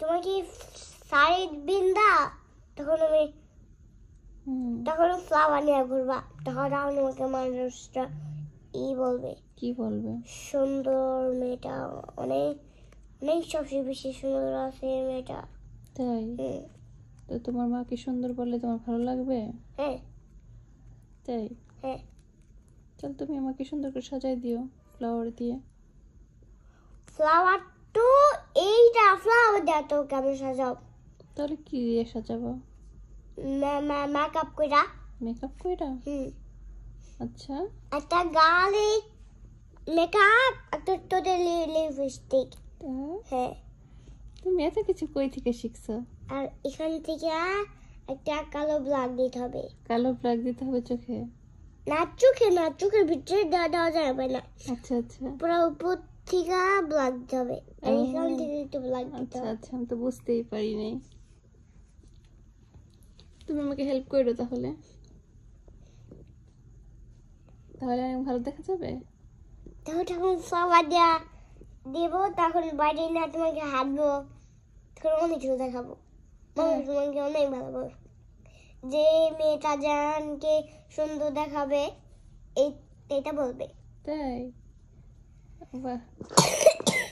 তোমাকে সাইড বিন্দা তখন আমি তখন ফ্লাওয়ার নিয়ে ঘুরবা, তখন আমাকে মানুষটা বলবে। কি বলবে? সুন্দর মেয়েটা, অনেক অনেক সবচেয়ে বেশি সুন্দর আছে মেয়েটা। তাই? তো তোমার মা কি সুন্দর বললে তোমার ভালো লাগবে? হ্যাঁ। তাই? হ্যাঁ। চল তুমি আমাকে সুন্দর করে সাজাই দিও ফ্লাওয়ার দিয়ে। ফ্লাওয়ার তো এইটা ফ্লাওয়ার দিয়ে তো কেমন সাজাও? তাহলে কি দিয়ে সাজাবো? মেকআপ কইরা। মেকআপ কইরা? আচ্ছা। একটা গালে মেকআপ, একটা তোদের লিপস্টিক। হ্যাঁ। তুমি এত কিছু কই থেকে শিখছো? আর এখান থেকে একটা কালো ব্লাক দিতে হবে। কালো ব্লাক দিতে হবে চোখে? না চোখে না, চোখের ভিতরে দেওয়া যাবে না। আচ্ছা আচ্ছা। পুরো উপর থেকে ব্লাক দিতে হবে, আর এখান থেকে একটু ব্লাক দিতে আচ্ছা হবে। আচ্ছা, আমি তো বুঝতেই পারি নাই। তুমি আমাকে হেল্প করো তাহলে। তাহলে অনেক ভালো দেখা যাবে। তখন ফ্লাওয়ার দেবো, তখন বাইরে না তোমাকে হাঁটবো, তখন অনেক কিছু দেখাবো। তোমাকে অনেক ভালো বলবো যে মেয়েটা জানকে সুন্দর দেখাবে, এটা বলবে। তাই? বাহ।